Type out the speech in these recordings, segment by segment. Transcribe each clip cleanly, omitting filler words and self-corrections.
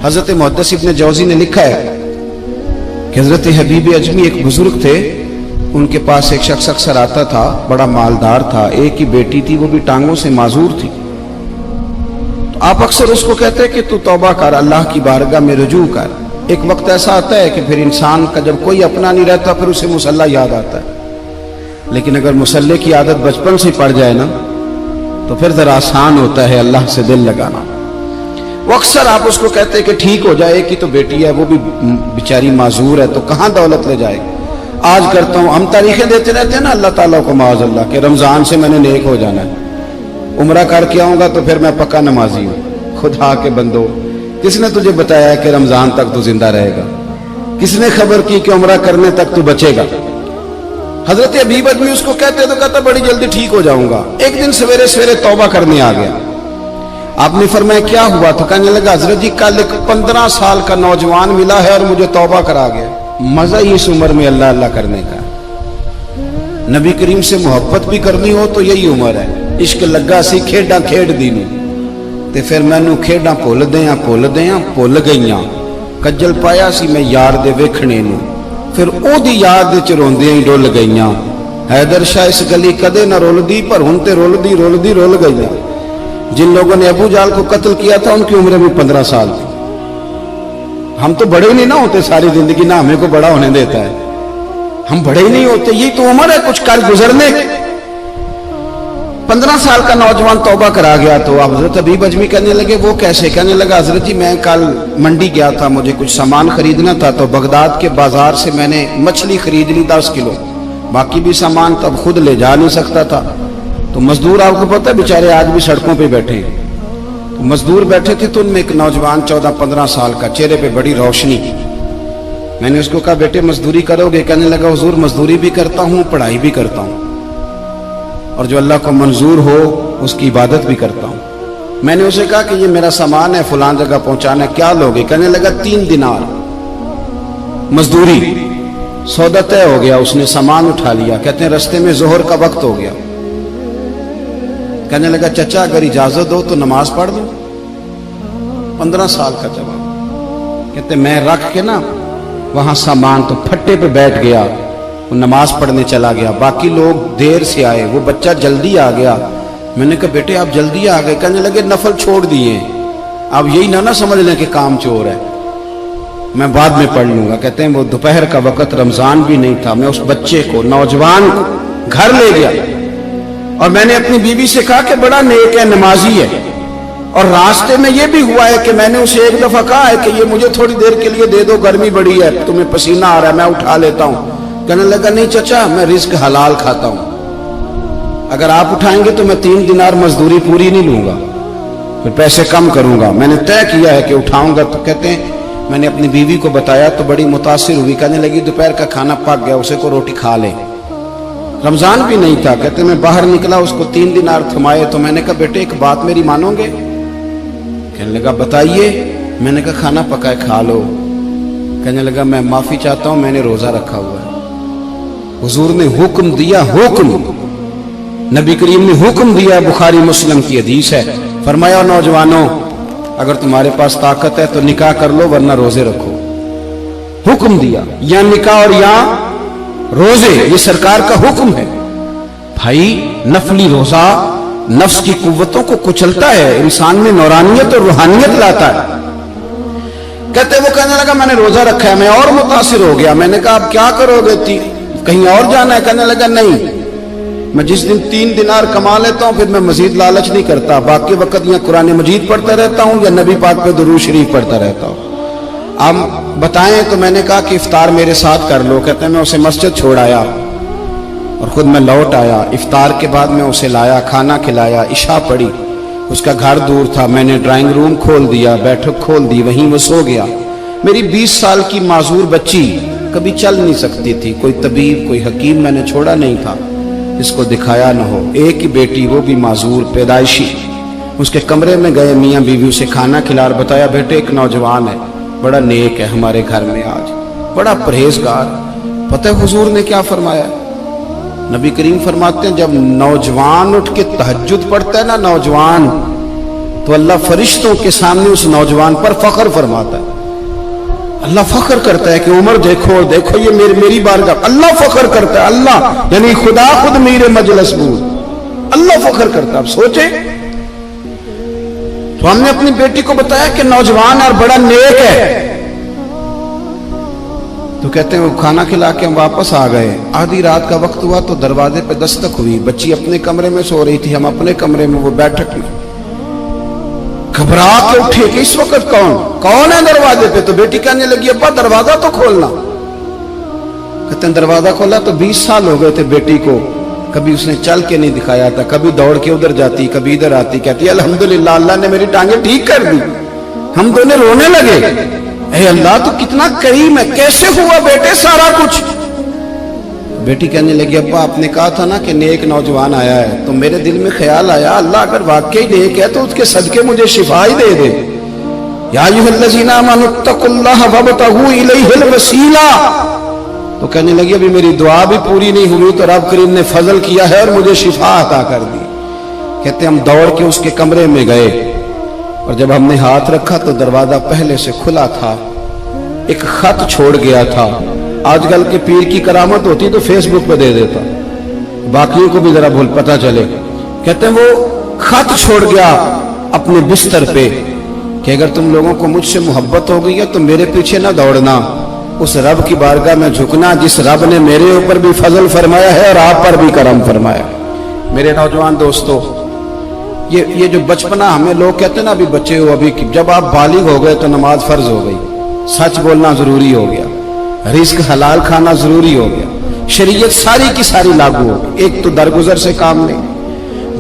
حضرت محدث ابن جوزی نے لکھا ہے کہ حضرت حبیب اجمی ایک بزرگ تھے، ان کے پاس ایک شخص اکثر آتا تھا، بڑا مالدار تھا، ایک ہی بیٹی تھی، وہ بھی ٹانگوں سے معذور تھی۔ تو آپ اکثر اس کو کہتے کہ تو توبہ کر، اللہ کی بارگاہ میں رجوع کر۔ ایک وقت ایسا آتا ہے کہ پھر انسان کا جب کوئی اپنا نہیں رہتا پھر اسے مصلی یاد آتا ہے، لیکن اگر مصلی کی عادت بچپن سے پڑ جائے نا تو پھر ذرا آسان ہوتا ہے اللہ سے دل لگانا۔ وہ اکثر آپ اس کو کہتے کہ ٹھیک ہو جائے کہ تو بیٹی ہے، وہ بھی بیچاری معذور ہے، تو کہاں دولت لے جائے گی۔ آج کرتا ہوں، ہم تاریخیں دیتے رہتے ہیں نا اللہ تعالیٰ کو معاذ اللہ کہ رمضان سے میں نے نیک ہو جانا ہے، عمرہ کر کے آؤں گا تو پھر میں پکا نمازی ہوں۔ خدا کے بندو، کس نے تجھے بتایا کہ رمضان تک تو زندہ رہے گا؟ کس نے خبر کی کہ عمرہ کرنے تک تو بچے گا؟ حضرت حبیب اجمی اس کو کہتے تو کہتا بڑی جلدی ٹھیک ہو جاؤں گا۔ ایک دن سویرے سویرے توبہ کرنے آ گیا۔ آپ نے فرمایا کیا ہوا؟ تو کہنے لگا حضرت جی کل ایک 15 سال کا نوجوان ملا ہے اور مجھے توبہ کرا گیا۔ مزہ ہی اس عمر میں اللہ اللہ کرنے کا، نبی کریم سے محبت بھی کرنی ہو تو یہی عمر ہے۔ عشق لگا سی کھیڈاں کھیڈ دی نوں تے پھر مینوں کھیڈاں بھول بھول گئیاں، کجل پایا سی میں یار دے ویکھنے نوں، پھر او دی یاد وچ روندیاں ہی ڈل گئیاں۔ حیدر شاہ اس گلی کدے نہ رولدی پر ہن تے رول گئیاں۔ جن لوگوں نے ابو جال کو قتل کیا تھا ان کی عمر بھی 15 سال تھی۔ ہم تو بڑے ہی نہیں نہ ہوتے ساری زندگی، نہ ہمیں کو بڑا ہونے دیتا ہے، ہم بڑے ہی نہیں ہوتے، یہی تو عمر ہے کچھ کر گزرنے کی۔ 15 سال کا نوجوان توبہ کرا گیا تو اب حضرت حبیب اجمی کہنے لگے وہ کیسے؟ کہنے لگا حضرت جی میں کل منڈی گیا تھا، مجھے کچھ سامان خریدنا تھا، تو بغداد کے بازار سے میں نے مچھلی خرید لی 10 کلو، باقی بھی سامان تب خود لے جا نہیں سکتا تھا۔ تو مزدور آپ کو پتہ ہے بیچارے آج بھی سڑکوں پہ بیٹھے، تو مزدور بیٹھے تھے تو ان میں ایک نوجوان 14-15 سال کا، چہرے پہ بڑی روشنی۔ میں نے اس کو کہا بیٹے مزدوری کرو گے؟ کہنے لگا حضور مزدوری بھی کرتا ہوں، پڑھائی بھی کرتا ہوں، اور جو اللہ کو منظور ہو اس کی عبادت بھی کرتا ہوں۔ میں نے اسے کہا کہ یہ میرا سامان ہے فلاں جگہ پہنچانا ہے، کیا لوگے؟ کہنے لگا 3 دینار مزدوری۔ سودا طے ہو گیا، اس نے سامان اٹھا لیا۔ کہتے ہیں رستے میں ظہر کا وقت ہو گیا، کہنے لگا چچا اگر اجازت ہو تو نماز پڑھ دوں۔ 15 سال کا جواب۔ کہتے میں رکھ کے نا وہاں سامان تو پھٹے پہ بیٹھ گیا، وہ نماز پڑھنے چلا گیا، باقی لوگ دیر سے آئے، وہ بچہ جلدی آ گیا۔ میں نے کہا بیٹے آپ جلدی آ گئے؟ کہنے لگے نفل چھوڑ دیے، اب یہی نہ سمجھ لیں کہ کام چور ہے، میں بعد میں پڑھ لوں گا۔ کہتے ہیں وہ دوپہر کا وقت، رمضان بھی نہیں تھا، میں اس بچے کو نوجوان کو گھر لے گیا اور میں نے اپنی بیوی سے کہا کہ بڑا نیک ہے، نمازی ہے، اور راستے میں یہ بھی ہوا ہے کہ میں نے اسے ایک دفعہ کہا ہے کہ یہ مجھے تھوڑی دیر کے لیے دے دو، گرمی بڑی ہے، تمہیں پسینہ آ رہا ہے، میں اٹھا لیتا ہوں۔ کہنے لگا نہیں چچا میں رزق حلال کھاتا ہوں، اگر آپ اٹھائیں گے تو میں 3 دینار مزدوری پوری نہیں لوں گا، پھر پیسے کم کروں گا، میں نے طے کیا ہے کہ اٹھاؤں گا۔ تو کہتے ہیں میں نے اپنی بیوی کو بتایا تو بڑی متاثر ہوئی، کہنے لگی دوپہر کا کھانا پک گیا، اسے کو روٹی کھا لے، رمضان بھی نہیں تھا۔ کہتے میں باہر نکلا، اس کو 3 دینار تھمائے، تو میں نے کہا بیٹے ایک بات میری مانو گے؟ کہنے لگا بتائیے۔ میں نے کہا کھانا پکائے کھا لو۔ کہنے لگا میں معافی چاہتا ہوں، میں نے روزہ رکھا ہوا ہے۔ حضور نے حکم دیا، حکم نبی کریم نے حکم دیا، بخاری مسلم کی حدیث ہے، فرمایا نوجوانوں اگر تمہارے پاس طاقت ہے تو نکاح کر لو ورنہ روزے رکھو۔ حکم دیا، یا نکاح اور یا روزے، یہ سرکار کا حکم ہے۔ بھائی نفلی روزہ نفس کی قوتوں کو کچلتا ہے، انسان میں نورانیت اور روحانیت لاتا ہے۔ کہتے وہ کہنے لگا میں نے روزہ رکھا ہے، میں اور متاثر ہو گیا۔ میں نے کہا اب کیا کرو گے؟ کہیں اور جانا ہے؟ کہنے لگا نہیں، میں جس دن 3 دینار کما لیتا ہوں پھر میں مزید لالچ نہیں کرتا، باقی وقت یا قرآن مجید پڑھتا رہتا ہوں یا نبی پاک پہ درود شریف پڑھتا رہتا ہوں۔ آپ بتائیں تو میں نے کہا کہ افطار میرے ساتھ کر لو۔ کہتے ہیں میں اسے مسجد چھوڑ آیا اور خود میں لوٹ آیا۔ افطار کے بعد میں اسے لایا، کھانا کھلایا، عشاء پڑھی، اس کا گھر دور تھا، میں نے ڈرائنگ روم کھول دیا، بیٹھک کھول دی، وہیں وہ سو گیا۔ میری 20 سال کی معذور بچی کبھی چل نہیں سکتی تھی، کوئی طبیب کوئی حکیم میں نے چھوڑا نہیں تھا اس کو دکھایا نہ ہو، ایک ہی بیٹی وہ بھی معذور پیدائشی۔ اس کے کمرے میں گئے، میاں بیوی اسے کھانا کھلا اور بتایا بیٹے ایک نوجوان ہے، بڑا نیک ہے ہمارے گھر میں، آج بڑا پرہیزگار۔ پتہ ہے حضور نے کیا فرمایا؟ نبی کریم فرماتے ہیں جب نوجوان اٹھ کے تہجد پڑھتا ہے نا، نوجوان تو اللہ فرشتوں کے سامنے اس نوجوان پر فخر فرماتا ہے. اللہ فخر کرتا ہے کہ عمر دیکھو دیکھو یہ میری بارگاہ. اللہ فخر کرتا ہے, اللہ یعنی خدا خود میرے مجلس بود, اللہ فخر کرتا ہے. اب سوچے تو ہم نے اپنی بیٹی کو بتایا کہ نوجوان اور بڑا نیک ہے, تو کہتے ہیں وہ کھانا کھلا کے ہم واپس آ گئے. آدھی رات کا وقت ہوا تو دروازے پہ دستک ہوئی. بچی اپنے کمرے میں سو رہی تھی, ہم اپنے کمرے میں, وہ بیٹھک میں. گھبرا کے اٹھے کہ اس وقت کون ہے دروازے پہ؟ تو بیٹی کہنے لگی ابا دروازہ تو کھولنا. کہتے ہیں دروازہ کھولا تو 20 سال ہو گئے تھے بیٹی کو, کبھی اس نے چل کے نہیں دکھایا تھا, کبھی دوڑ کے ادھر جاتی کبھی ادھر آتی. کہتی ہے الحمدللہ اللہ نے میری ٹانگیں ٹھیک کر دی. ہم دونوں رونے لگے, اے اللہ تو کتنا کریم ہے, کیسے ہوا بیٹے سارا کچھ؟ بیٹی کہنے لگی ابا آپ نے کہا تھا نا کہ نیک نوجوان آیا ہے, تو میرے دل میں خیال آیا اللہ اگر واقعی نیک ہے تو اس کے صدقے مجھے شفا ہی دے دے. یا ایھا الذین آمنوا اتقوا اللہ وابتغوا الیہ الوسیلہ. تو کہنے لگی ابھی میری دعا بھی پوری نہیں ہوئی تو رب کریم نے فضل کیا ہے اور مجھے شفا عطا کر دی. کہتے ہم دوڑ کے اس کے کمرے میں گئے اور جب ہم نے ہاتھ رکھا تو دروازہ پہلے سے کھلا تھا, ایک خط چھوڑ گیا تھا. آج کل کے پیر کی کرامت ہوتی تو فیس بک پہ دے دیتا, باقیوں کو بھی ذرا بھول پتہ چلے. کہتے ہیں وہ خط چھوڑ گیا اپنے بستر پہ کہ اگر تم لوگوں کو مجھ سے محبت ہو گئی ہے تو میرے پیچھے نہ دوڑنا, اس رب کی بارگاہ میں جھکنا جس رب نے میرے اوپر بھی فضل فرمایا ہے اور آپ پر بھی کرم فرمایا. میرے نوجوان دوستو, یہ جو بچپنا ہمیں لوگ کہتے ہیں نا ابھی بچے ہو, ابھی جب آپ بالغ ہو گئے تو نماز فرض ہو گئی, سچ بولنا ضروری ہو گیا, رزق حلال کھانا ضروری ہو گیا, شریعت ساری کی ساری لاگو ہو گئی. ایک تو درگزر سے کام لیں,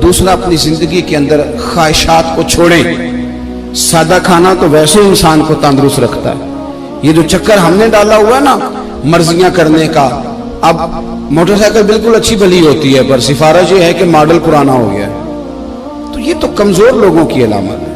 دوسرا اپنی زندگی کے اندر خواہشات کو چھوڑیں. سادہ کھانا تو ویسے انسان کو تندرست رکھتا ہے. یہ جو چکر ہم نے ڈالا ہوا ہے نا مرضیاں کرنے کا, اب موٹر سائیکل بالکل اچھی بھلی ہوتی ہے پر سفارش یہ ہے کہ ماڈل پرانا ہو گیا ہے, تو یہ تو کمزور لوگوں کی علامت ہے.